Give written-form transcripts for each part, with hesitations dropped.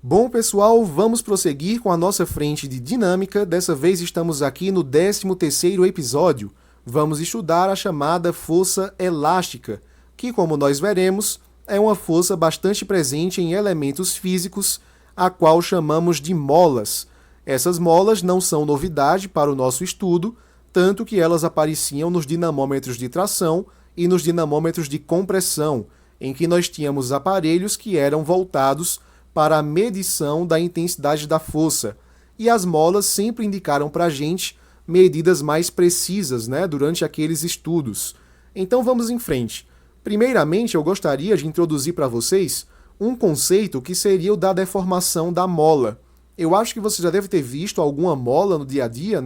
Bom, pessoal, vamos prosseguir com a nossa frente de dinâmica. Dessa vez estamos aqui no 13º episódio. Vamos estudar a chamada força elástica, que, como nós veremos, é uma força bastante presente em elementos físicos, a qual chamamos de molas. Essas molas não são novidade para o nosso estudo, tanto que elas apareciam nos dinamômetros de tração e nos dinamômetros de compressão, em que nós tínhamos aparelhos que eram voltados para a medição da intensidade da força. E as molas sempre indicaram para a gente medidas mais precisas, durante aqueles estudos. Então vamos em frente. Primeiramente, eu gostaria de introduzir para vocês um conceito que seria o da deformação da mola. Eu acho que você já deve ter visto alguma mola no dia a dia,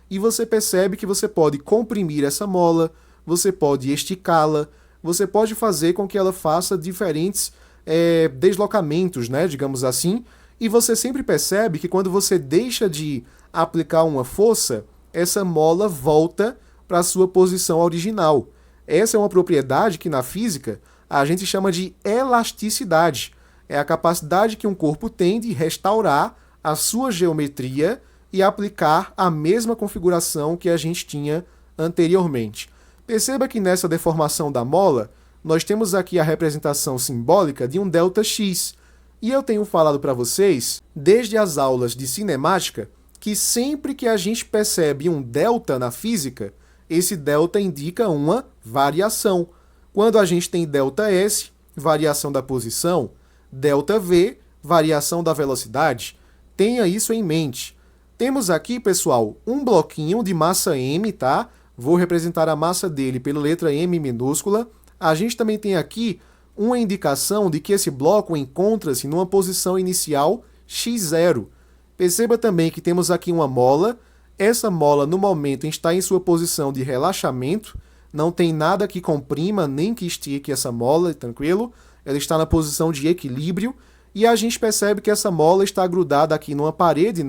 E você percebe que você pode comprimir essa mola, você pode esticá-la, você pode fazer com que ela faça diferentes deslocamentos, digamos assim, e você sempre percebe que quando você deixa de aplicar uma força, essa mola volta para a sua posição original. Essa é uma propriedade que na física a gente chama de elasticidade. É a capacidade que um corpo tem de restaurar a sua geometria e aplicar a mesma configuração que a gente tinha anteriormente. Perceba que nessa deformação da mola, nós temos aqui a representação simbólica de um ΔX. E eu tenho falado para vocês, desde as aulas de cinemática, que sempre que a gente percebe um delta na física, esse delta indica uma variação. Quando a gente tem ΔS, variação da posição, ΔV, variação da velocidade, tenha isso em mente. Temos aqui, pessoal, um bloquinho de massa M, tá? Vou representar a massa dele pela letra M minúscula. A gente também tem aqui uma indicação de que esse bloco encontra-se numa posição inicial x0. Perceba também que temos aqui uma mola. Essa mola, no momento, está em sua posição de relaxamento. Não tem nada que comprima nem que estique essa mola, tranquilo? Ela está na posição de equilíbrio. E a gente percebe que essa mola está grudada aqui numa parede,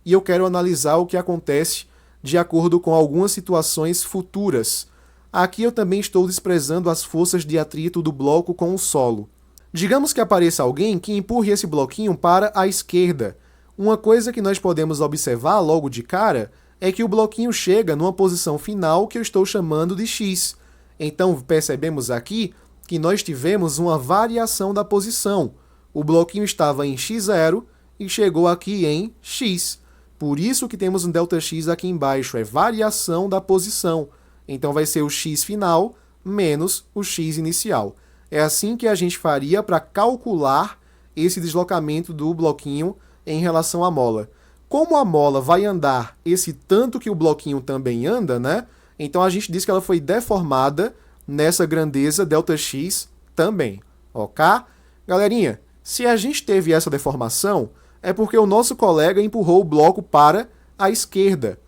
E eu quero analisar o que acontece de acordo com algumas situações futuras. Aqui eu também estou desprezando as forças de atrito do bloco com o solo. Digamos que apareça alguém que empurre esse bloquinho para a esquerda. Uma coisa que nós podemos observar logo de cara é que o bloquinho chega numa posição final que eu estou chamando de x. Então percebemos aqui que nós tivemos uma variação da posição. O bloquinho estava em x0 e chegou aqui em x. Por isso que temos um ΔX aqui embaixo, é variação da posição. Então vai ser o x final menos o x inicial. É assim que a gente faria para calcular esse deslocamento do bloquinho em relação à mola. Como a mola vai andar esse tanto que o bloquinho também anda, Então a gente diz que ela foi deformada nessa grandeza ΔX também, ok? Galerinha, se a gente teve essa deformação, é porque o nosso colega empurrou o bloco para a esquerda.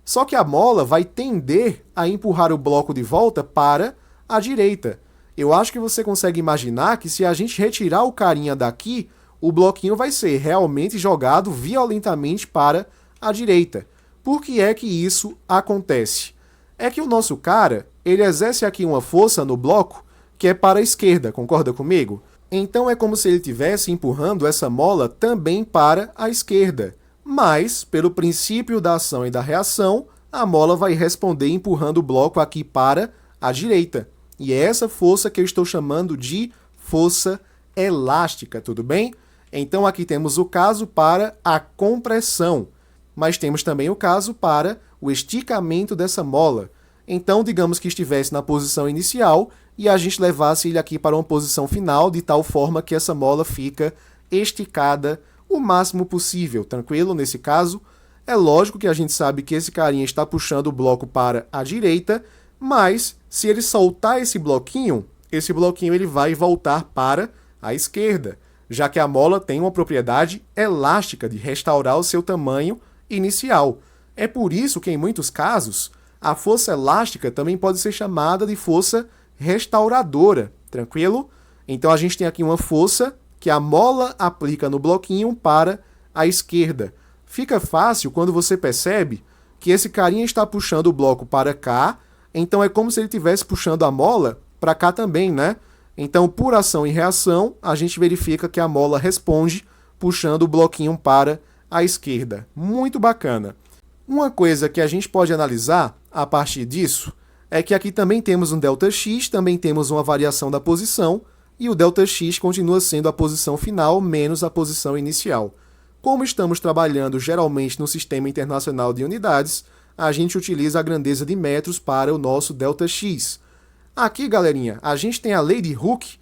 Só que a mola vai tender a empurrar o bloco de volta para a direita. Eu acho que você consegue imaginar que se a gente retirar o carinha daqui, o bloquinho vai ser realmente jogado violentamente para a direita. Por que é que isso acontece? É que o nosso cara, ele exerce aqui uma força no bloco que é para a esquerda, concorda comigo? Então é como se ele estivesse empurrando essa mola também para a esquerda. Mas, pelo princípio da ação e da reação, a mola vai responder empurrando o bloco aqui para a direita. E é essa força que eu estou chamando de força elástica, tudo bem? Então aqui temos o caso para a compressão, mas temos também o caso para o esticamento dessa mola. Então, digamos que estivesse na posição inicial e a gente levasse ele aqui para uma posição final, de tal forma que essa mola fica esticada o máximo possível, tranquilo? Nesse caso, é lógico que a gente sabe que esse carinha está puxando o bloco para a direita, mas se ele soltar esse bloquinho ele vai voltar para a esquerda, já que a mola tem uma propriedade elástica de restaurar o seu tamanho inicial. É por isso que, em muitos casos, a força elástica também pode ser chamada de força restauradora, tranquilo? Então a gente tem aqui uma força que a mola aplica no bloquinho para a esquerda. Fica fácil quando você percebe que esse carinha está puxando o bloco para cá, então é como se ele estivesse puxando a mola para cá também, Então, por ação e reação, a gente verifica que a mola responde puxando o bloquinho para a esquerda. Muito bacana. Uma coisa que a gente pode analisar a partir disso é que aqui também temos um ΔX, também temos uma variação da posição, e o ΔX continua sendo a posição final menos a posição inicial. Como estamos trabalhando geralmente no Sistema Internacional de Unidades, a gente utiliza a grandeza de metros para o nosso ΔX. Aqui, galerinha, a gente tem a lei de Hooke,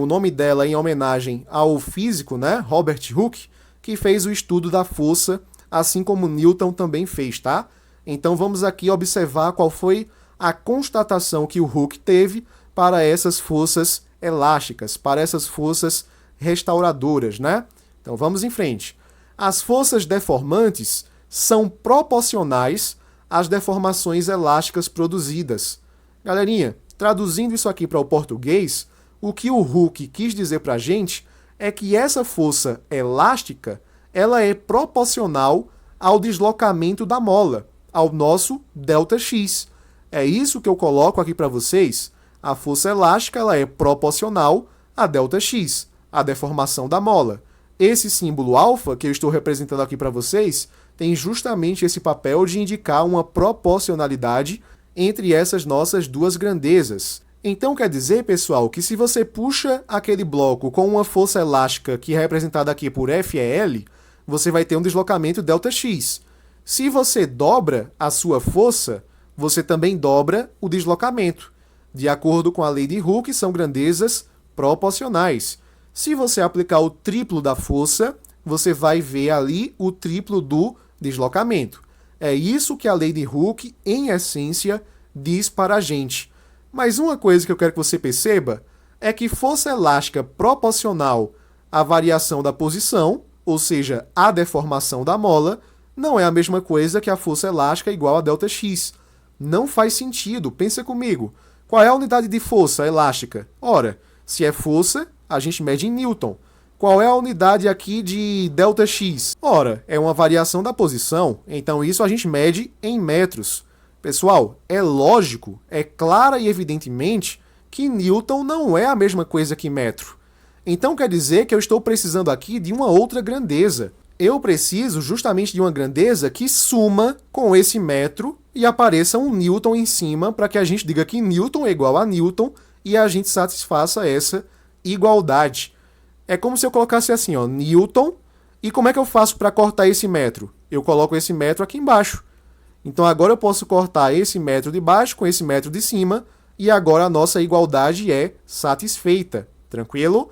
o nome dela em homenagem ao físico, né, Robert Hooke, que fez o estudo da força, assim como Newton também fez, tá? Então vamos aqui observar qual foi a constatação que o Hooke teve para essas forças elásticas, para essas forças restauradoras, né? Então vamos em frente. As forças deformantes são proporcionais às deformações elásticas produzidas. Galerinha, traduzindo isso aqui para o português, o que o Hooke quis dizer para a gente é que essa força elástica ela é proporcional ao deslocamento da mola, ao nosso ΔX. É isso que eu coloco aqui para vocês. A força elástica ela é proporcional a ΔX, a deformação da mola. Esse símbolo alfa que eu estou representando aqui para vocês tem justamente esse papel de indicar uma proporcionalidade entre essas nossas duas grandezas. Então quer dizer, pessoal, que se você puxa aquele bloco com uma força elástica que é representada aqui por FEL, você vai ter um deslocamento ΔX. Se você dobra a sua força, você também dobra o deslocamento. De acordo com a lei de Hooke, são grandezas proporcionais. Se você aplicar o triplo da força, você vai ver ali o triplo do deslocamento. É isso que a lei de Hooke, em essência, diz para a gente. Mas uma coisa que eu quero que você perceba é que força elástica proporcional à variação da posição, ou seja, a deformação da mola, não é a mesma coisa que a força elástica igual a ΔX. Não faz sentido, pensa comigo. Qual é a unidade de força elástica? Ora, se é força, a gente mede em Newton. Qual é a unidade aqui de ΔX? Ora, é uma variação da posição, então isso a gente mede em metros. Pessoal, é lógico, é clara e evidentemente que Newton não é a mesma coisa que metro. Então quer dizer que eu estou precisando aqui de uma outra grandeza. Eu preciso justamente de uma grandeza que suma com esse metro e apareça um Newton em cima para que a gente diga que Newton é igual a Newton e a gente satisfaça essa igualdade. É como se eu colocasse assim, ó, Newton, e como é que eu faço para cortar esse metro? Eu coloco esse metro aqui embaixo. Então agora eu posso cortar esse metro de baixo com esse metro de cima e agora a nossa igualdade é satisfeita. Tranquilo?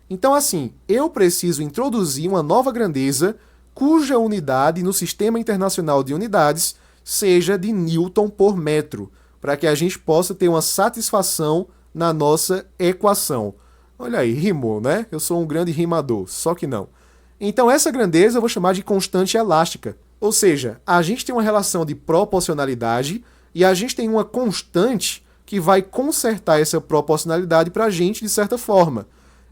Então assim, eu preciso introduzir uma nova grandeza cuja unidade no Sistema Internacional de Unidades seja de Newton por metro, para que a gente possa ter uma satisfação na nossa equação. Olha aí, rimou, né? Eu sou um grande rimador, só que não. Então essa grandeza eu vou chamar de constante elástica. Ou seja, a gente tem uma relação de proporcionalidade e a gente tem uma constante que vai consertar essa proporcionalidade para a gente de certa forma.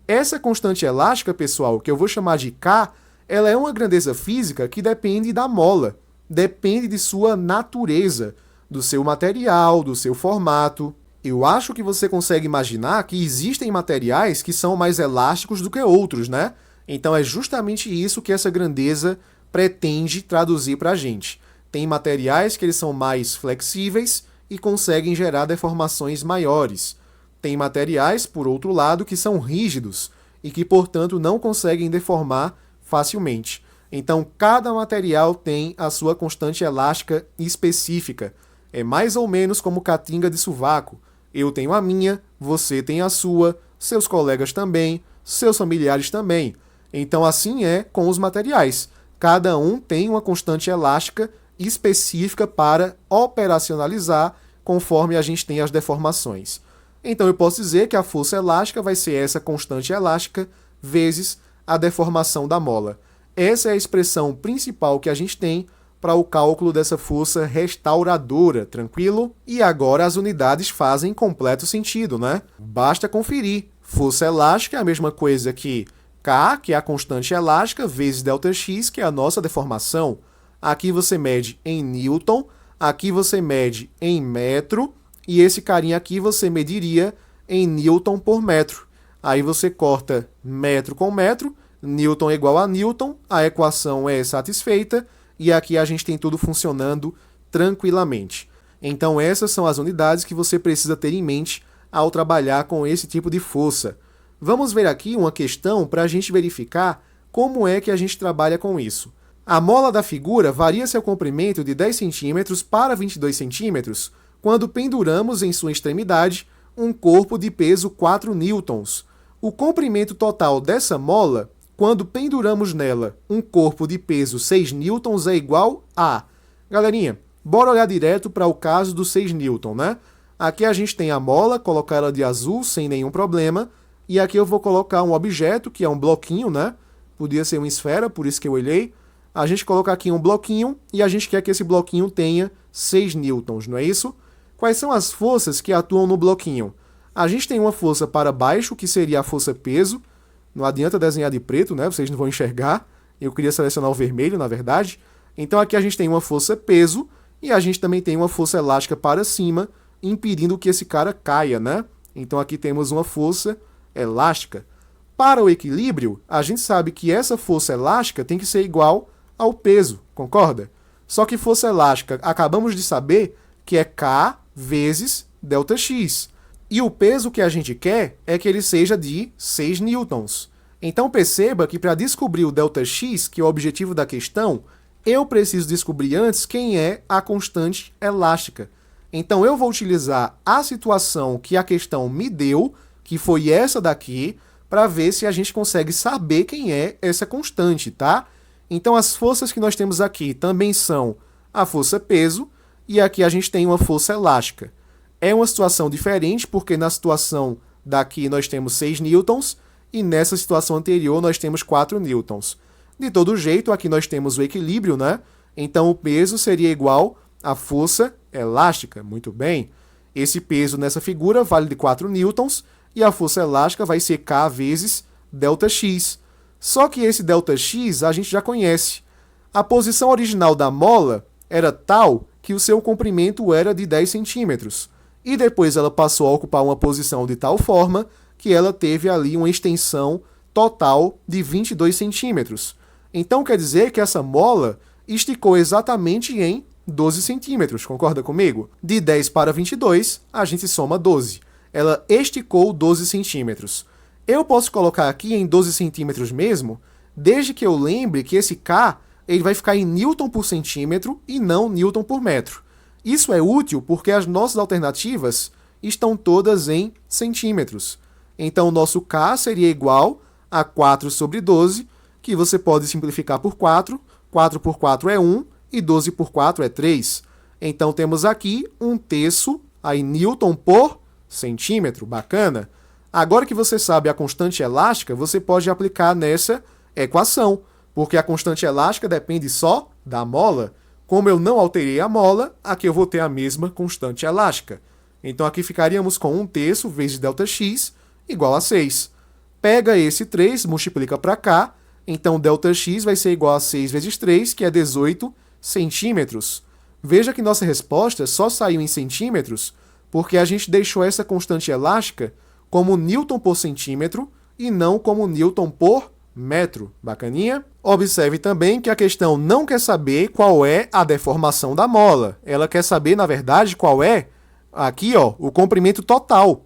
Essa constante elástica, pessoal, que eu vou chamar de K, ela é uma grandeza física que depende da mola, depende de sua natureza, do seu material, do seu formato. Eu acho que você consegue imaginar que existem materiais que são mais elásticos do que outros, né? Então é justamente isso que essa grandeza pretende traduzir para a gente. Tem materiais que eles são mais flexíveis e conseguem gerar deformações maiores. Tem materiais, por outro lado, que são rígidos e que, portanto, não conseguem deformar facilmente. Então, cada material tem a sua constante elástica específica. É mais ou menos como catinga de sovaco. Eu tenho a minha, você tem a sua, seus colegas também, seus familiares também. Então, assim é com os materiais. Cada um tem uma constante elástica específica para operacionalizar conforme a gente tem as deformações. Então, eu posso dizer que a força elástica vai ser essa constante elástica vezes a deformação da mola. Essa é a expressão principal que a gente tem para o cálculo dessa força restauradora, tranquilo? E agora as unidades fazem completo sentido, né? Basta conferir. Força elástica é a mesma coisa que K, que é a constante elástica, vezes ΔX, que é a nossa deformação. Aqui você mede em Newton, aqui você mede em metro, e esse carinha aqui você mediria em Newton por metro. Aí você corta metro com metro, Newton é igual a Newton, a equação é satisfeita e aqui a gente tem tudo funcionando tranquilamente. Então essas são as unidades que você precisa ter em mente ao trabalhar com esse tipo de força. Vamos ver aqui uma questão para a gente verificar como é que a gente trabalha com isso. A mola da figura varia seu comprimento de 10 cm para 22 cm quando penduramos em sua extremidade um corpo de peso 4 newtons. O comprimento total dessa mola, quando penduramos nela um corpo de peso 6 newtons, é igual a... Galerinha, bora olhar direto para o caso do 6 newton, né? Aqui a gente tem a mola, colocar ela de azul sem nenhum problema. E aqui eu vou colocar um objeto, que é um bloquinho, né? Podia ser uma esfera, por isso que eu olhei. A gente coloca aqui um bloquinho e a gente quer que esse bloquinho tenha 6 newtons, não é isso? Quais são as forças que atuam no bloquinho? A gente tem uma força para baixo, que seria a força peso. Não adianta desenhar de preto, né? Vocês não vão enxergar. Eu queria selecionar o vermelho, na verdade. Então aqui a gente tem uma força peso e a gente também tem uma força elástica para cima, impedindo que esse cara caia, né? Então aqui temos uma força elástica. Para o equilíbrio, a gente sabe que essa força elástica tem que ser igual ao peso, concorda? Só que força elástica, acabamos de saber que é K vezes ΔX. E o peso que a gente quer é que ele seja de 6 newtons. Então perceba que para descobrir o ΔX, que é o objetivo da questão, eu preciso descobrir antes quem é a constante elástica. Então eu vou utilizar a situação que a questão me deu, que foi essa daqui, para ver se a gente consegue saber quem é essa constante, tá? Então as forças que nós temos aqui também são a força peso, e aqui a gente tem uma força elástica. É uma situação diferente, porque na situação daqui nós temos 6 newtons, e nessa situação anterior nós temos 4 newtons. De todo jeito, aqui nós temos o equilíbrio, né? Então o peso seria igual à força elástica. Muito bem. Esse peso nessa figura vale de 4 newtons, e a força elástica vai ser K vezes ΔX. Só que esse ΔX a gente já conhece. A posição original da mola era tal que o seu comprimento era de 10 centímetros. E depois ela passou a ocupar uma posição de tal forma que ela teve ali uma extensão total de 22 centímetros. Então quer dizer que essa mola esticou exatamente em 12 centímetros, concorda comigo? De 10 para 22, a gente soma 12. Ela esticou 12 centímetros. Eu posso colocar aqui em 12 centímetros mesmo, desde que eu lembre que esse K ele vai ficar em newton por centímetro e não newton por metro. Isso é útil porque as nossas alternativas estão todas em centímetros. Então, o nosso K seria igual a 4 sobre 12, que você pode simplificar por 4. 4 por 4 é 1 e 12 por 4 é 3. Então, temos aqui 1/3 aí newton por centímetro. Bacana? Agora que você sabe a constante elástica, você pode aplicar nessa equação, porque a constante elástica depende só da mola. Como eu não alterei a mola, aqui eu vou ter a mesma constante elástica. Então aqui ficaríamos com 1/3 vezes ΔX igual a 6. Pega esse 3, multiplica para cá, então ΔX vai ser igual a 6 vezes 3, que é 18 centímetros. Veja que nossa resposta só saiu em centímetros porque a gente deixou essa constante elástica como newton por centímetro e não como newton por metro. Bacaninha? Observe também que a questão não quer saber qual é a deformação da mola. Ela quer saber, na verdade, qual é, aqui, ó, o comprimento total.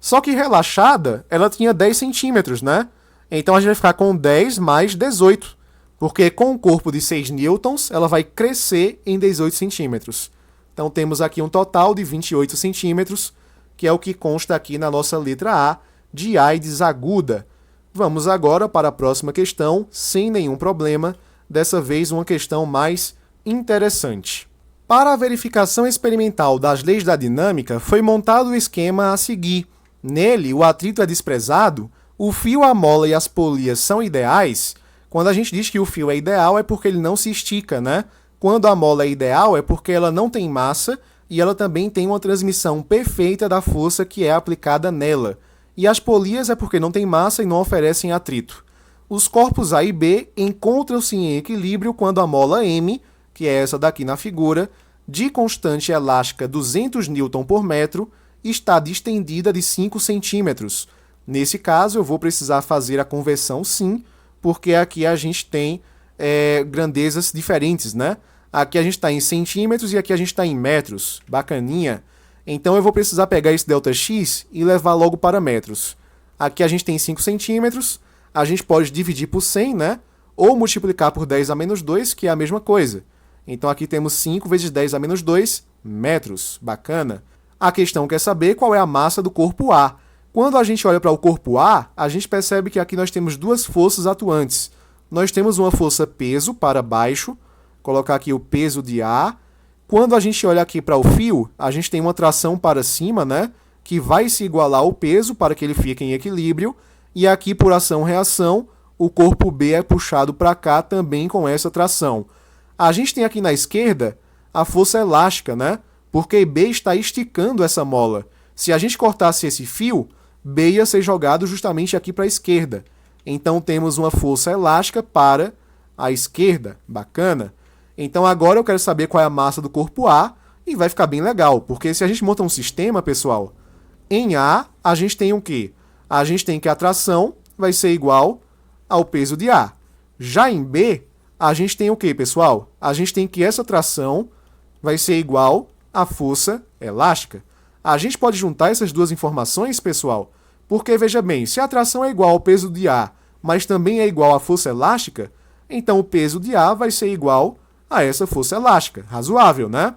Só que relaxada, ela tinha 10 centímetros, né? Então a gente vai ficar com 10 mais 18. Porque com um corpo de 6 newtons, ela vai crescer em 18 centímetros. Então temos aqui um total de 28 centímetros, que é o que consta aqui na nossa letra A, de AIDS aguda. Vamos agora para a próxima questão, sem nenhum problema, dessa vez uma questão mais interessante. Para a verificação experimental das leis da dinâmica, foi montado o esquema a seguir. Nele, o atrito é desprezado, o fio, a mola e as polias são ideais. Quando a gente diz que o fio é ideal, é porque ele não se estica, né? Quando a mola é ideal, é porque ela não tem massa e ela também tem uma transmissão perfeita da força que é aplicada nela. E as polias é porque não tem massa e não oferecem atrito. Os corpos A e B encontram-se em equilíbrio quando a mola M, que é essa daqui na figura, de constante elástica 200 Newton por metro, está distendida de 5 centímetros. Nesse caso, eu vou precisar fazer a conversão sim, porque aqui a gente tem grandezas diferentes, né? Aqui a gente está em centímetros e aqui a gente está em metros. Bacaninha. Então eu vou precisar pegar esse ΔX e levar logo para metros. Aqui a gente tem 5 centímetros, a gente pode dividir por 100, né? Ou multiplicar por 10 a menos 2, que é a mesma coisa. Então aqui temos 5 vezes 10 a menos 2 metros. Bacana. A questão quer saber qual é a massa do corpo A. Quando a gente olha para o corpo A, a gente percebe que aqui nós temos duas forças atuantes. Nós temos uma força peso para baixo, colocar aqui o peso de A. Quando a gente olha aqui para o fio, a gente tem uma tração para cima, né? Que vai se igualar ao peso para que ele fique em equilíbrio. E aqui, por ação-reação, o corpo B é puxado para cá também com essa tração. A gente tem aqui na esquerda a força elástica, né? Porque B está esticando essa mola. Se a gente cortasse esse fio, B ia ser jogado justamente aqui para a esquerda. Então temos uma força elástica para a esquerda. Bacana. Então agora eu quero saber qual é a massa do corpo A e vai ficar bem legal, porque se a gente monta um sistema, pessoal, em A a gente tem o quê? A gente tem que a tração vai ser igual ao peso de A. Já em B, a gente tem o quê, pessoal? A gente tem que essa tração vai ser igual à força elástica. A gente pode juntar essas duas informações, pessoal, porque, veja bem, se a tração é igual ao peso de A, mas também é igual à força elástica, então o peso de A vai ser igual a essa força elástica. Razoável, né?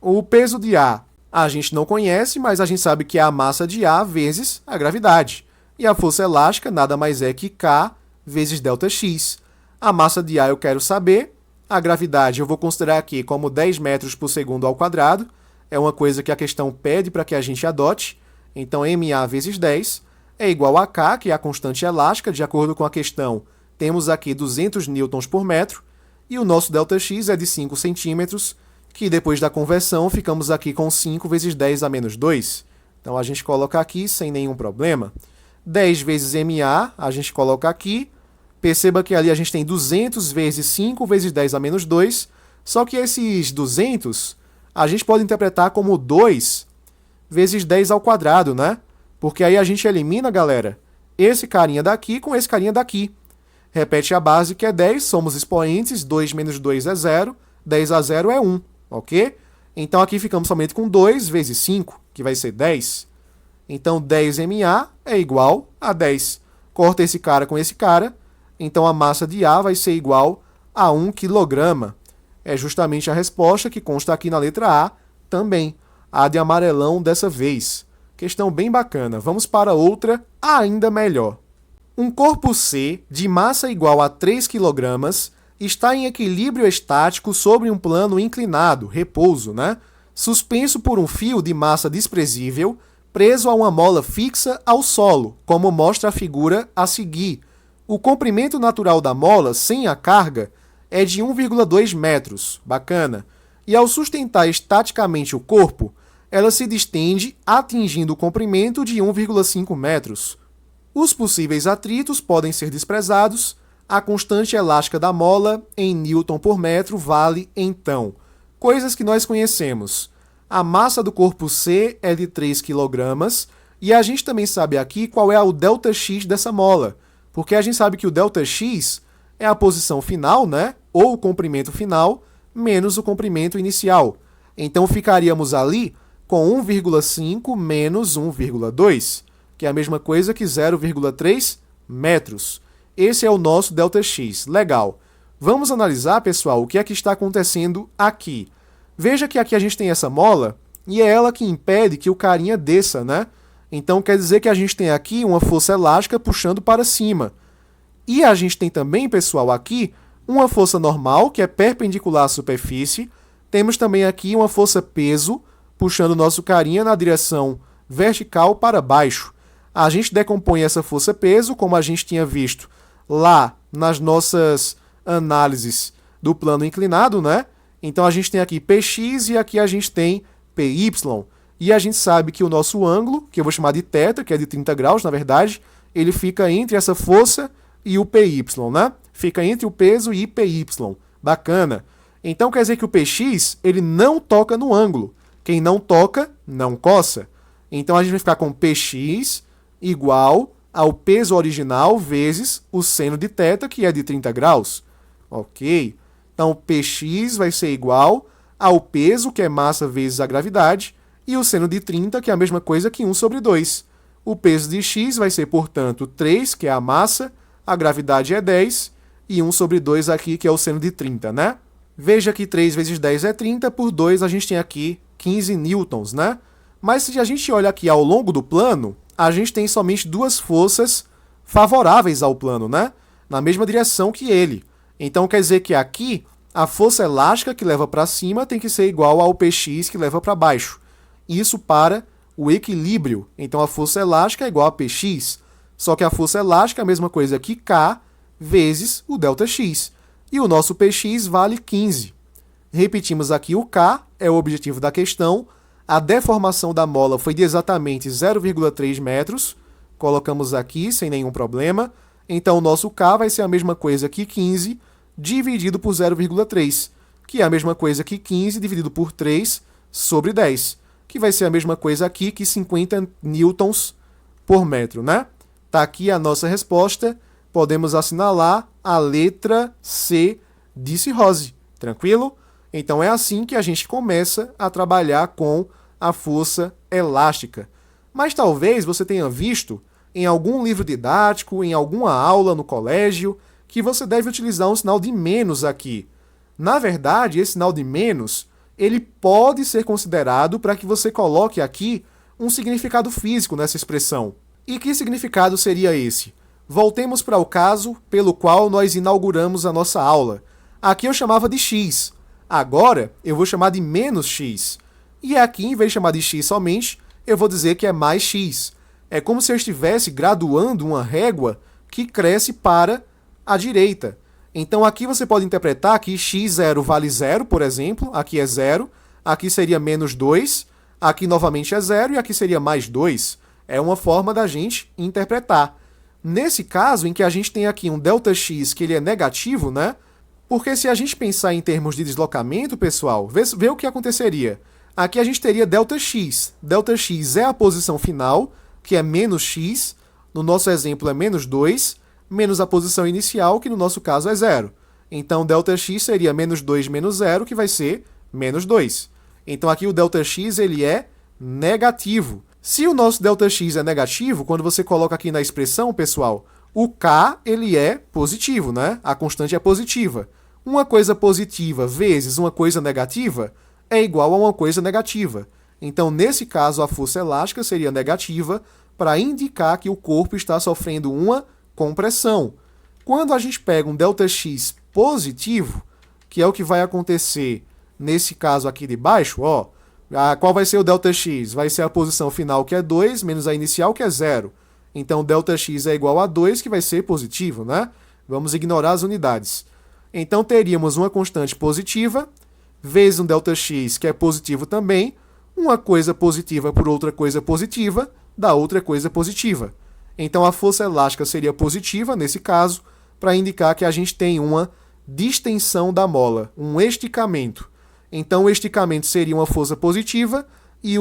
O peso de A gente não conhece, mas a gente sabe que é a massa de A vezes a gravidade. E a força elástica nada mais é que K vezes ΔX. A massa de A eu quero saber. A gravidade eu vou considerar aqui como 10 metros por segundo ao quadrado. É uma coisa que a questão pede para que a gente adote. Então, MA vezes 10 é igual a K, que é a constante elástica. De acordo com a questão, temos aqui 200 newtons por metro. E o nosso ΔX é de 5 centímetros, que depois da conversão ficamos aqui com 5 vezes 10 a menos 2. Então, a gente coloca aqui sem nenhum problema. 10 vezes MA, a gente coloca aqui. Perceba que ali a gente tem 200 vezes 5 vezes 10 a menos 2. Só que esses 200, a gente pode interpretar como 2 vezes 10 ao quadrado, né? Porque aí a gente elimina, galera, esse carinha daqui com esse carinha daqui. Repete a base que é 10, somos expoentes, 2 menos 2 é 0, 10 a 0 é 1, ok? Então aqui ficamos somente com 2 vezes 5, que vai ser 10. Então 10MA é igual a 10. Corta esse cara com esse cara, então a massa de A vai ser igual a 1 kg. É justamente a resposta que consta aqui na letra A também. A de amarelão dessa vez. Questão bem bacana. Vamos para outra ainda melhor. Um corpo C de massa igual a 3 kg está em equilíbrio estático sobre um plano inclinado, repouso, né? Suspenso por um fio de massa desprezível, preso a uma mola fixa ao solo, como mostra a figura a seguir. O comprimento natural da mola, sem a carga, é de 1,2 metros. Bacana. E ao sustentar estaticamente o corpo, ela se distende atingindo o comprimento de 1,5 metros. Os possíveis atritos podem ser desprezados. A constante elástica da mola em newton por metro vale, então, coisas que nós conhecemos. A massa do corpo C é de 3 kg e a gente também sabe aqui qual é o ΔX dessa mola, porque a gente sabe que o ΔX é a posição final, né? Ou o comprimento final, menos o comprimento inicial. Então ficaríamos ali com 1,5 menos 1,2, que é a mesma coisa que 0,3 metros. Esse é o nosso ΔX. Legal. Vamos analisar, pessoal, o que é que está acontecendo aqui. Veja que aqui a gente tem essa mola e é ela que impede que o carinha desça, né? Então quer dizer que a gente tem aqui uma força elástica puxando para cima. E a gente tem também, pessoal, aqui uma força normal, que é perpendicular à superfície. Temos também aqui uma força peso, puxando o nosso carinha na direção vertical para baixo. A gente decompõe essa força peso, como a gente tinha visto lá nas nossas análises do plano inclinado, né? Então a gente tem aqui Px e aqui a gente tem Py. E a gente sabe que o nosso ângulo, que eu vou chamar de θ, que é de 30 graus, na verdade, ele fica entre essa força e o Py, né? Fica entre o peso e Py. Bacana. Então quer dizer que o Px, ele não toca no ângulo. Quem não toca, não coça. Então a gente vai ficar com Px igual ao peso original vezes o seno de θ, que é de 30 graus. Ok? Então, Px vai ser igual ao peso, que é massa vezes a gravidade, e o seno de 30, que é a mesma coisa que 1 sobre 2. O peso de x vai ser, portanto, 3, que é a massa, a gravidade é 10, e 1 sobre 2 aqui, que é o seno de 30, né? Veja que 3 vezes 10 é 30, por 2 a gente tem aqui 15 newtons, né? Mas se a gente olha aqui ao longo do plano, a gente tem somente duas forças favoráveis ao plano, né? Na mesma direção que ele. Então quer dizer que aqui a força elástica que leva para cima tem que ser igual ao Px que leva para baixo. Isso para o equilíbrio. Então a força elástica é igual a Px, só que a força elástica é a mesma coisa que K vezes o ΔX. E o nosso Px vale 15. Repetimos aqui o K, é o objetivo da questão. A deformação da mola foi de exatamente 0,3 metros. Colocamos aqui sem nenhum problema. Então o nosso K vai ser a mesma coisa que 15 dividido por 0,3, que é a mesma coisa que 15 dividido por 3 sobre 10, que vai ser a mesma coisa aqui que 50 newtons por metro, né? Tá aqui a nossa resposta. Podemos assinalar a letra C de cirrose. Tranquilo? Então é assim que a gente começa a trabalhar com a força elástica. Mas talvez você tenha visto em algum livro didático, em alguma aula no colégio, que você deve utilizar um sinal de menos aqui. Na verdade, esse sinal de menos, ele pode ser considerado para que você coloque aqui um significado físico nessa expressão. E que significado seria esse? Voltemos para o caso pelo qual nós inauguramos a nossa aula. Aqui eu chamava de x. Agora eu vou chamar de menos x. E aqui, em vez de chamar de x somente, eu vou dizer que é mais x. É como se eu estivesse graduando uma régua que cresce para a direita. Então aqui você pode interpretar que x0 vale 0, por exemplo. Aqui é 0. Aqui seria menos 2. Aqui novamente é 0 e aqui seria mais 2. É uma forma da gente interpretar. Nesse caso, em que a gente tem aqui um ΔX que ele é negativo, né? Porque se a gente pensar em termos de deslocamento, pessoal, vê o que aconteceria. Aqui a gente teria ΔX. ΔX é a posição final, que é menos x. No nosso exemplo é menos 2, menos a posição inicial, que no nosso caso é 0. Então, ΔX seria menos 2 menos 0, que vai ser menos 2. Então, aqui o ΔX ele é negativo. Se o nosso ΔX é negativo, quando você coloca aqui na expressão, pessoal, o K ele é positivo, né? A constante é positiva. Uma coisa positiva vezes uma coisa negativa é igual a uma coisa negativa. Então, nesse caso, a força elástica seria negativa para indicar que o corpo está sofrendo uma compressão. Quando a gente pega um ΔX positivo, que é o que vai acontecer nesse caso aqui de baixo, ó, qual vai ser o ΔX? Vai ser a posição final, que é 2, menos a inicial, que é 0. Então, ΔX é igual a 2, que vai ser positivo, né? Vamos ignorar as unidades. Então, teríamos uma constante positiva, vezes um ΔX, que é positivo também. Uma coisa positiva por outra coisa positiva, dá outra coisa positiva. Então, a força elástica seria positiva, nesse caso, para indicar que a gente tem uma distensão da mola, um esticamento. Então, o esticamento seria uma força positiva e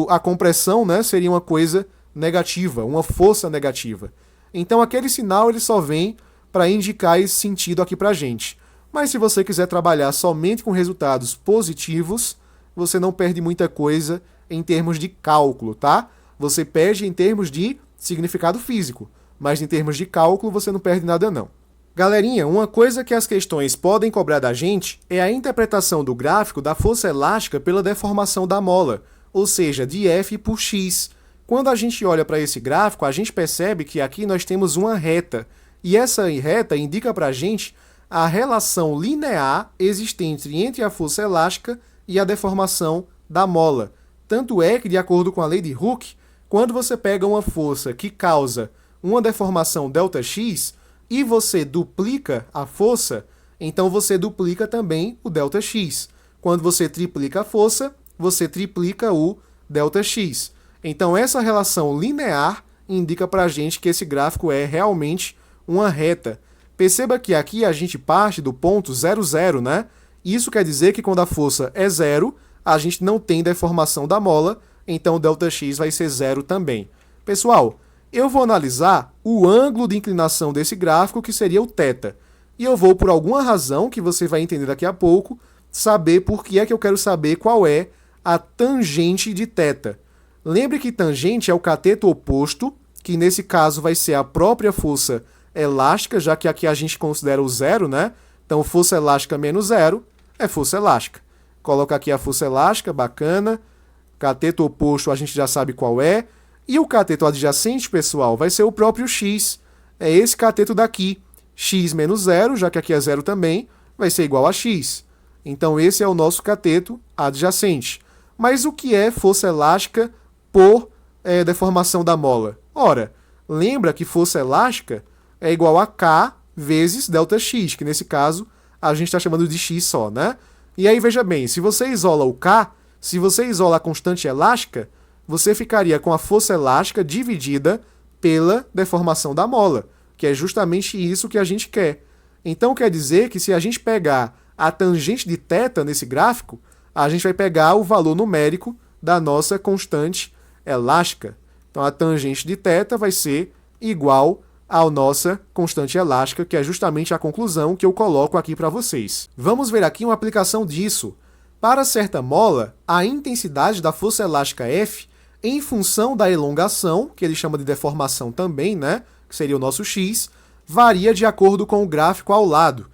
a compressão, né, seria uma coisa negativa, uma força negativa. Então, aquele sinal ele só vem para indicar esse sentido aqui para a gente. Mas se você quiser trabalhar somente com resultados positivos, você não perde muita coisa em termos de cálculo, tá? Você perde em termos de significado físico, mas em termos de cálculo você não perde nada não. Galerinha, uma coisa que as questões podem cobrar da gente é a interpretação do gráfico da força elástica pela deformação da mola, ou seja, de F por x. Quando a gente olha para esse gráfico, a gente percebe que aqui nós temos uma reta, e essa reta indica para a gente a relação linear existente entre a força elástica e a deformação da mola. Tanto é que, de acordo com a lei de Hooke, quando você pega uma força que causa uma deformação ΔX, e você duplica a força, então você duplica também o ΔX. Quando você triplica a força, você triplica o ΔX. Então essa relação linear indica para a gente que esse gráfico é realmente uma reta. Perceba que aqui a gente parte do ponto 0, 0, né? Isso quer dizer que quando a força é 0, a gente não tem deformação da mola, então o ΔX vai ser 0 também. Pessoal, eu vou analisar o ângulo de inclinação desse gráfico, que seria o θ. E eu vou, por alguma razão, que você vai entender daqui a pouco, saber por que é que eu quero saber qual é a tangente de θ. Lembre que tangente é o cateto oposto, que nesse caso vai ser a própria força elástica, já que aqui a gente considera o zero, né? Então, força elástica menos zero é força elástica. Coloca aqui a força elástica, bacana. Cateto oposto a gente já sabe qual é. E o cateto adjacente, pessoal, vai ser o próprio x. É esse cateto daqui. X menos zero, já que aqui é zero também, vai ser igual a x. Então, esse é o nosso cateto adjacente. Mas o que é força elástica por deformação da mola? Ora, lembra que força elástica é igual a K vezes ΔX, que nesse caso a gente está chamando de x só, né? E aí, veja bem, se você isola o K, se você isola a constante elástica, você ficaria com a força elástica dividida pela deformação da mola, que é justamente isso que a gente quer. Então, quer dizer que se a gente pegar a tangente de θ nesse gráfico, a gente vai pegar o valor numérico da nossa constante elástica. Então, a tangente de θ vai ser igual à nossa constante elástica, que é justamente a conclusão que eu coloco aqui para vocês. Vamos ver aqui uma aplicação disso. Para certa mola, a intensidade da força elástica F, em função da elongação, que ele chama de deformação também, né, que seria o nosso x, varia de acordo com o gráfico ao lado.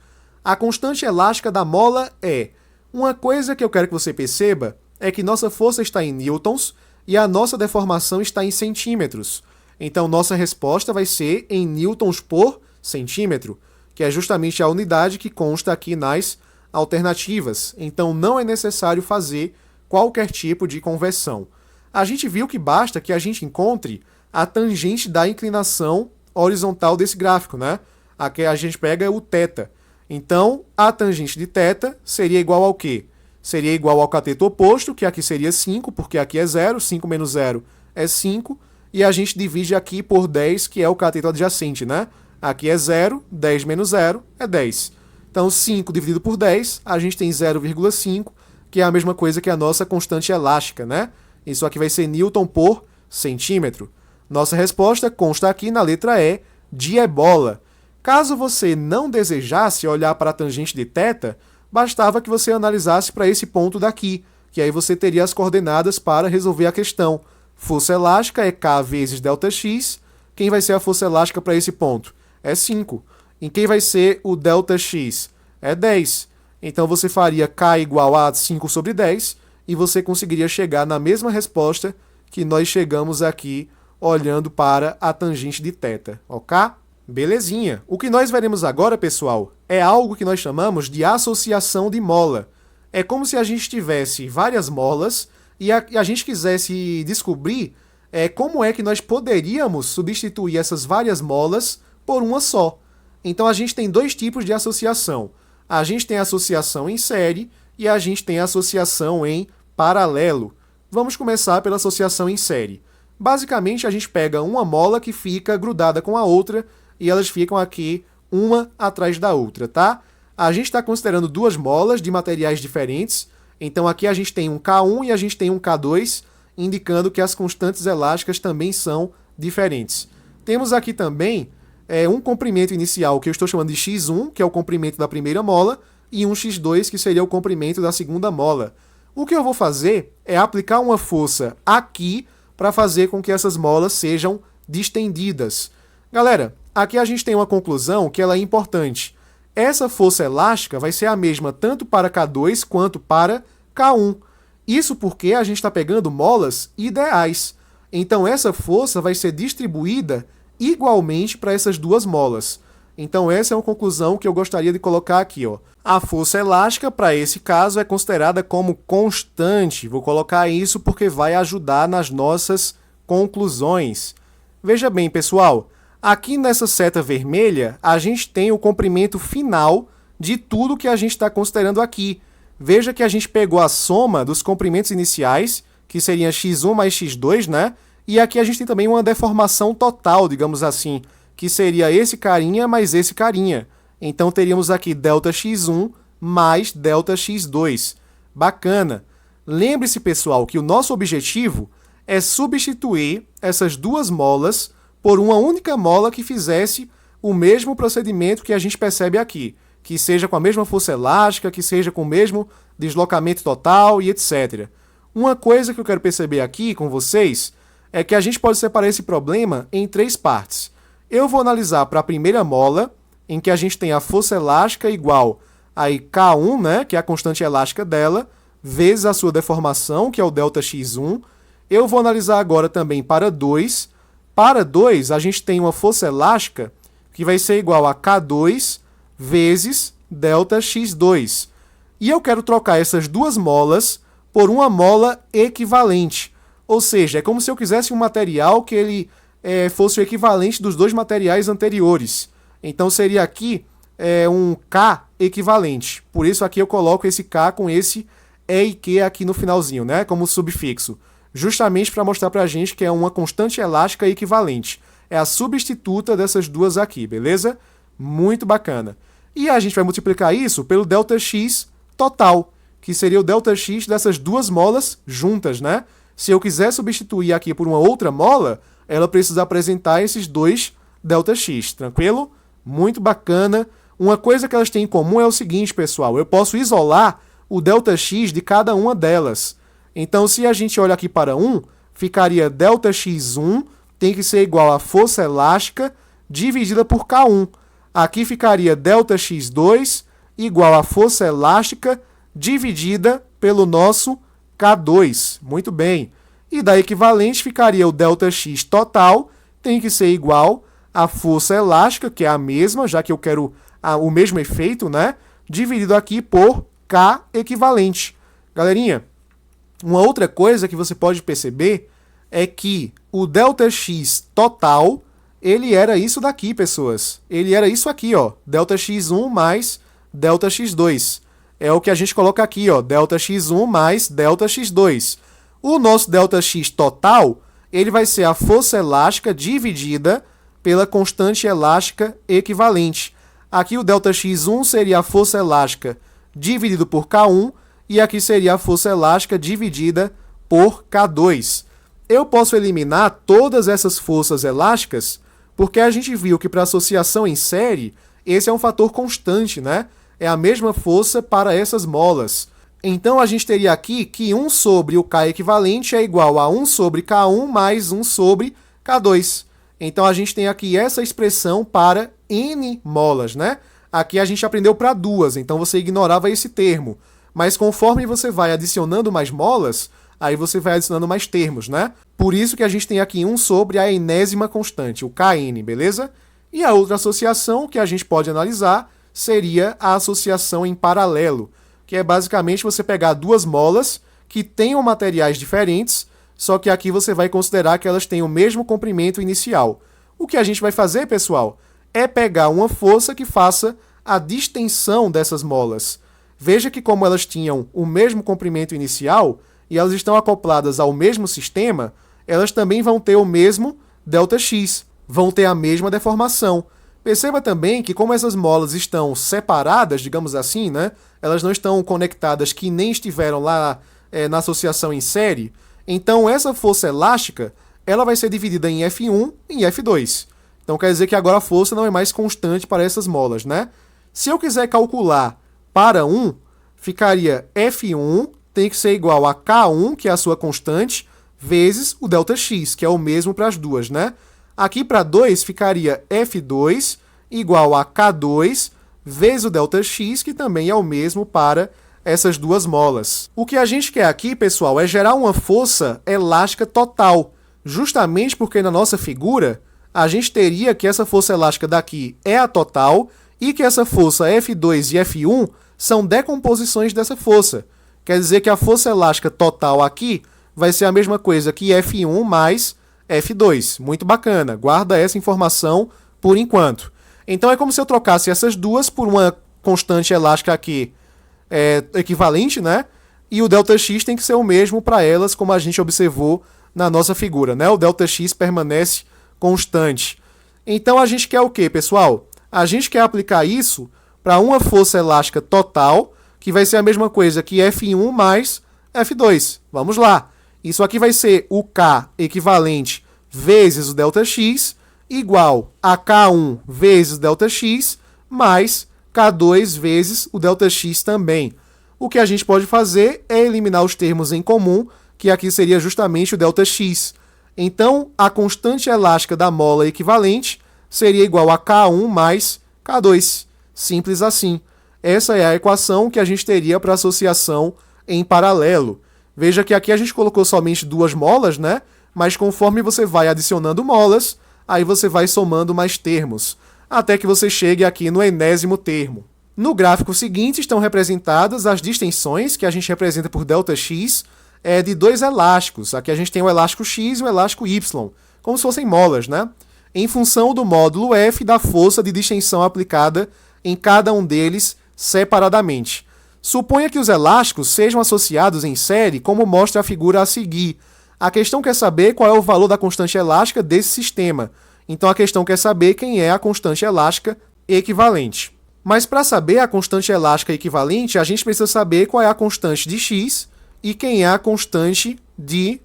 A constante elástica da mola é... Uma coisa que eu quero que você perceba é que nossa força está em newtons e a nossa deformação está em centímetros. Então, nossa resposta vai ser em newtons por centímetro, que é justamente a unidade que consta aqui nas alternativas. Então, não é necessário fazer qualquer tipo de conversão. A gente viu que basta que a gente encontre a tangente da inclinação horizontal desse gráfico, né? Aqui a gente pega o θ. Então, a tangente de θ seria igual ao quê? Seria igual ao cateto oposto, que aqui seria 5, porque aqui é 0, 5 menos 0 é 5, e a gente divide aqui por 10, que é o cateto adjacente, né? Aqui é 0, 10 menos 0 é 10. Então, 5 dividido por 10, a gente tem 0,5, que é a mesma coisa que a nossa constante elástica, né? Isso aqui vai ser newton por centímetro. Nossa resposta consta aqui na letra E, de ebola. Caso você não desejasse olhar para a tangente de θ, bastava que você analisasse para esse ponto daqui, que aí você teria as coordenadas para resolver a questão. Força elástica é K vezes ΔX. Quem vai ser a força elástica para esse ponto? É 5. Em quem vai ser o ΔX? É 10. Então você faria K igual a 5 sobre 10 e você conseguiria chegar na mesma resposta que nós chegamos aqui olhando para a tangente de θ, ok? Belezinha. O que nós veremos agora, pessoal, é algo que nós chamamos de associação de mola. É como se a gente tivesse várias molas e a gente quisesse descobrir como é que nós poderíamos substituir essas várias molas por uma só. Então, a gente tem dois tipos de associação. A gente tem a associação em série e a gente tem a associação em paralelo. Vamos começar pela associação em série. Basicamente, a gente pega uma mola que fica grudada com a outra e elas ficam aqui uma atrás da outra, tá? A gente está considerando duas molas de materiais diferentes, então aqui a gente tem um K1 e a gente tem um K2, indicando que as constantes elásticas também são diferentes. Temos aqui também um comprimento inicial que eu estou chamando de x1, que é o comprimento da primeira mola, e um x2, que seria o comprimento da segunda mola. O que eu vou fazer é aplicar uma força aqui para fazer com que essas molas sejam distendidas. Galera, aqui a gente tem uma conclusão que ela é importante. Essa força elástica vai ser a mesma tanto para K2 quanto para K1. Isso porque a gente está pegando molas ideais. Então, essa força vai ser distribuída igualmente para essas duas molas. Então, essa é uma conclusão que eu gostaria de colocar aqui, ó. A força elástica, para esse caso, é considerada como constante. Vou colocar isso porque vai ajudar nas nossas conclusões. Veja bem, pessoal, aqui nessa seta vermelha, a gente tem o comprimento final de tudo que a gente está considerando aqui. Veja que a gente pegou a soma dos comprimentos iniciais, que seria x1 mais x2, né? E aqui a gente tem também uma deformação total, digamos assim, que seria esse carinha mais esse carinha. Então, teríamos aqui ΔX1 mais ΔX2. Bacana! Lembre-se, pessoal, que o nosso objetivo é substituir essas duas molas por uma única mola que fizesse o mesmo procedimento que a gente percebe aqui, que seja com a mesma força elástica, que seja com o mesmo deslocamento total e etc. Uma coisa que eu quero perceber aqui com vocês é que a gente pode separar esse problema em 3 partes. Eu vou analisar para a primeira mola, em que a gente tem a força elástica igual a K1, né, que é a constante elástica dela, vezes a sua deformação, que é o ΔX1. Eu vou analisar agora também para 2. Para 2, a gente tem uma força elástica que vai ser igual a K2 vezes ΔX2. E eu quero trocar essas duas molas por uma mola equivalente. Ou seja, é como se eu quisesse um material que ele fosse o equivalente dos dois materiais anteriores. Então seria aqui um K equivalente. Por isso aqui eu coloco esse K com esse E e Q aqui no finalzinho, né, como subfixo. Justamente para mostrar para a gente que é uma constante elástica equivalente. É a substituta dessas duas aqui, beleza? Muito bacana. E a gente vai multiplicar isso pelo ΔX total, que seria o ΔX dessas duas molas juntas, né? Se eu quiser substituir aqui por uma outra mola, ela precisa apresentar esses dois ΔX, tranquilo? Muito bacana. Uma coisa que elas têm em comum é o seguinte, pessoal, eu posso isolar o ΔX de cada uma delas. Então, se a gente olha aqui para 1, ficaria ΔX1 tem que ser igual a força elástica dividida por K1. Aqui ficaria ΔX2 igual a força elástica dividida pelo nosso K2. Muito bem. E da equivalente ficaria o ΔX total, tem que ser igual a força elástica, que é a mesma, já que eu quero o mesmo efeito, né? Dividido aqui por K equivalente. Galerinha, uma outra coisa que você pode perceber é que o ΔX total, ele era isso daqui, pessoas. Ele era isso aqui, ó, ΔX1 mais ΔX2. É o que a gente coloca aqui, ó, ΔX1 mais ΔX2. O nosso ΔX total, ele vai ser a força elástica dividida pela constante elástica equivalente. Aqui o ΔX1 seria a força elástica dividido por K1, e aqui seria a força elástica dividida por K2. Eu posso eliminar todas essas forças elásticas, porque a gente viu que para associação em série, esse é um fator constante, né? É a mesma força para essas molas. Então a gente teria aqui que 1 sobre o K equivalente é igual a 1 sobre K1 mais 1 sobre K2. Então a gente tem aqui essa expressão para N molas, né? Aqui a gente aprendeu para 2, então você ignorava esse termo. Mas conforme você vai adicionando mais molas, aí você vai adicionando mais termos, né? Por isso que a gente tem aqui 1 sobre a enésima constante, o Kn, beleza? E a outra associação que a gente pode analisar seria a associação em paralelo, que é basicamente você pegar duas molas que tenham materiais diferentes, só que aqui você vai considerar que elas têm o mesmo comprimento inicial. O que a gente vai fazer, pessoal, é pegar uma força que faça a distensão dessas molas. Veja que como elas tinham o mesmo comprimento inicial e elas estão acopladas ao mesmo sistema, elas também vão ter o mesmo ΔX, vão ter a mesma deformação. Perceba também que como essas molas estão separadas, digamos assim, né? Elas não estão conectadas que nem estiveram lá na associação em série, então essa força elástica ela vai ser dividida em F1 e em F2. Então quer dizer que agora a força não é mais constante para essas molas, né? Se eu quiser calcular para 1, ficaria F1 tem que ser igual a K1, que é a sua constante, vezes o ΔX, que é o mesmo para as duas, né? Aqui para 2 ficaria F2 igual a K2 vezes o ΔX, que também é o mesmo para essas duas molas. O que a gente quer aqui, pessoal, é gerar uma força elástica total, justamente porque na nossa figura a gente teria que essa força elástica daqui é a total e que essa força F2 e F1 são decomposições dessa força. Quer dizer que a força elástica total aqui vai ser a mesma coisa que F1 mais F2. Muito bacana, guarda essa informação por enquanto. Então é como se eu trocasse essas duas por uma constante elástica aqui equivalente, né? E o ΔX tem que ser o mesmo para elas, como a gente observou na nossa figura, né? O ΔX permanece constante. Então a gente quer o quê, pessoal? A gente quer aplicar isso para uma força elástica total, que vai ser a mesma coisa que F1 mais F2. Vamos lá. Isso aqui vai ser o K equivalente vezes o ΔX, igual a K1 vezes ΔX mais K2 vezes o ΔX também. O que a gente pode fazer é eliminar os termos em comum, que aqui seria justamente o ΔX. Então, a constante elástica da mola equivalente seria igual a K1 mais K2. Simples assim. Essa é a equação que a gente teria para associação em paralelo. Veja que aqui a gente colocou somente 2 molas, né? Mas conforme você vai adicionando molas, aí você vai somando mais termos, até que você chegue aqui no enésimo termo. No gráfico seguinte estão representadas as distensões, que a gente representa por ΔX, de 2 elásticos. Aqui a gente tem o elástico X e o elástico Y, como se fossem molas, né? Em função do módulo F da força de distensão aplicada em cada um deles separadamente. Suponha que os elásticos sejam associados em série, como mostra a figura a seguir. A questão quer saber qual é o valor da constante elástica desse sistema. Então a questão quer saber quem é a constante elástica equivalente. Mas para saber a constante elástica equivalente, a gente precisa saber qual é a constante de x e quem é a constante de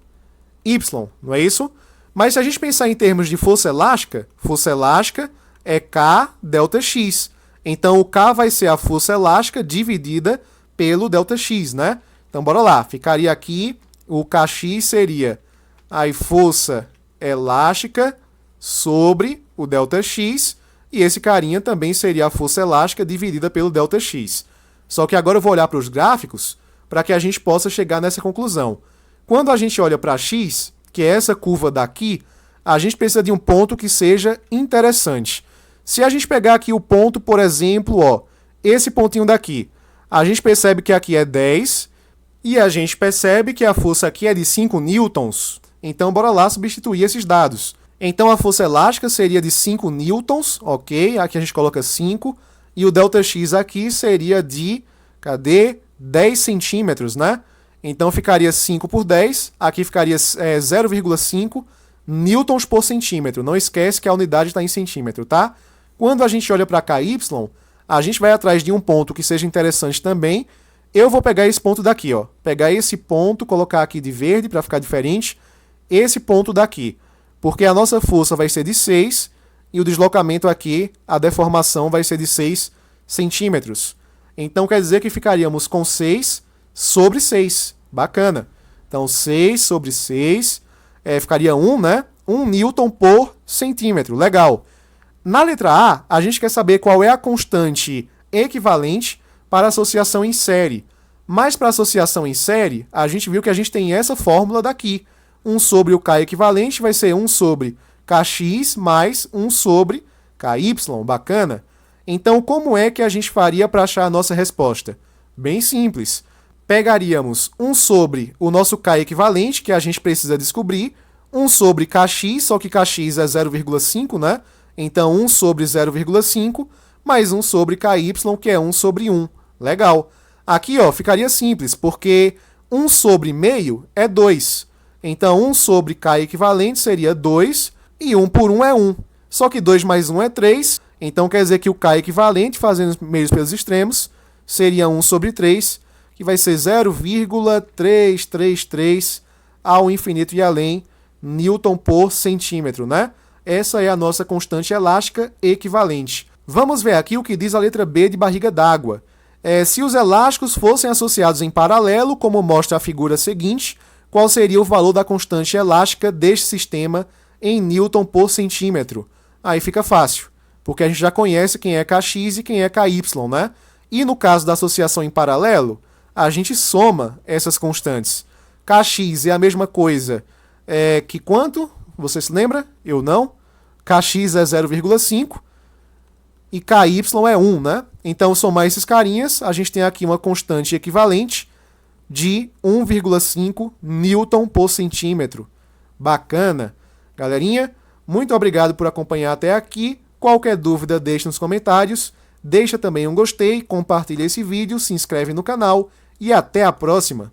y, não é isso? Mas se a gente pensar em termos de força elástica é K ΔX. Então o K vai ser a força elástica dividida pelo ΔX, né? Então bora lá, ficaria aqui, o Kx seria a força elástica sobre o ΔX, e esse carinha também seria a força elástica dividida pelo ΔX. Só que agora eu vou olhar para os gráficos para que a gente possa chegar nessa conclusão. Quando a gente olha para x, que é essa curva daqui, a gente precisa de um ponto que seja interessante. Se a gente pegar aqui o ponto, por exemplo, ó, esse pontinho daqui, a gente percebe que aqui é 10 e a gente percebe que a força aqui é de 5 newtons. Então, bora lá substituir esses dados. Então, a força elástica seria de 5 newtons, ok? Aqui a gente coloca 5. E o ΔX aqui seria de, cadê? 10 centímetros, né? Então, ficaria 5 por 10. Aqui ficaria 0,5 newtons por centímetro. Não esquece que a unidade está em centímetro, tá? Quando a gente olha para KY, a gente vai atrás de um ponto que seja interessante também. Eu vou pegar esse ponto daqui, ó. Pegar esse ponto, colocar aqui de verde para ficar diferente. Esse ponto daqui. Porque a nossa força vai ser de 6 e o deslocamento aqui, a deformação vai ser de 6 centímetros. Então quer dizer que ficaríamos com 6 sobre 6. Bacana. Então 6 sobre 6 ficaria 1, né? 1 newton por centímetro. Legal. Na letra A, a gente quer saber qual é a constante equivalente para associação em série. Mas para associação em série, a gente viu que a gente tem essa fórmula daqui. 1 sobre o K equivalente vai ser 1 sobre Kx mais 1 sobre Ky. Bacana? Então, como é que a gente faria para achar a nossa resposta? Bem simples. Pegaríamos 1 sobre o nosso K equivalente, que a gente precisa descobrir, 1 sobre Kx, só que Kx é 0,5, né? Então, 1 sobre 0,5, mais 1 sobre Ky, que é 1 sobre 1. Legal. Aqui, ó, ficaria simples, porque 1 sobre meio é 2. Então, 1 sobre K equivalente seria 2, e 1 por 1 é 1. Só que 2 mais 1 é 3, então quer dizer que o K equivalente, fazendo os meios pelos extremos, seria 1 sobre 3, que vai ser 0,333 ao infinito e além, newton por centímetro, né? Essa é a nossa constante elástica equivalente. Vamos ver aqui o que diz a letra B de barriga d'água. Se os elásticos fossem associados em paralelo, como mostra a figura seguinte, qual seria o valor da constante elástica deste sistema em newton por centímetro? Aí fica fácil, porque a gente já conhece quem é Kx e quem é Ky, né? E no caso da associação em paralelo, a gente soma essas constantes. Kx é a mesma coisa que quanto? Você se lembra? Eu não. Kx é 0,5 e Ky é 1, né? Então, somar esses carinhas, a gente tem aqui uma constante equivalente de 1,5 newton por centímetro. Bacana. Galerinha, muito obrigado por acompanhar até aqui. Qualquer dúvida, deixe nos comentários. Deixa também um gostei, compartilha esse vídeo, se inscreve no canal e até a próxima.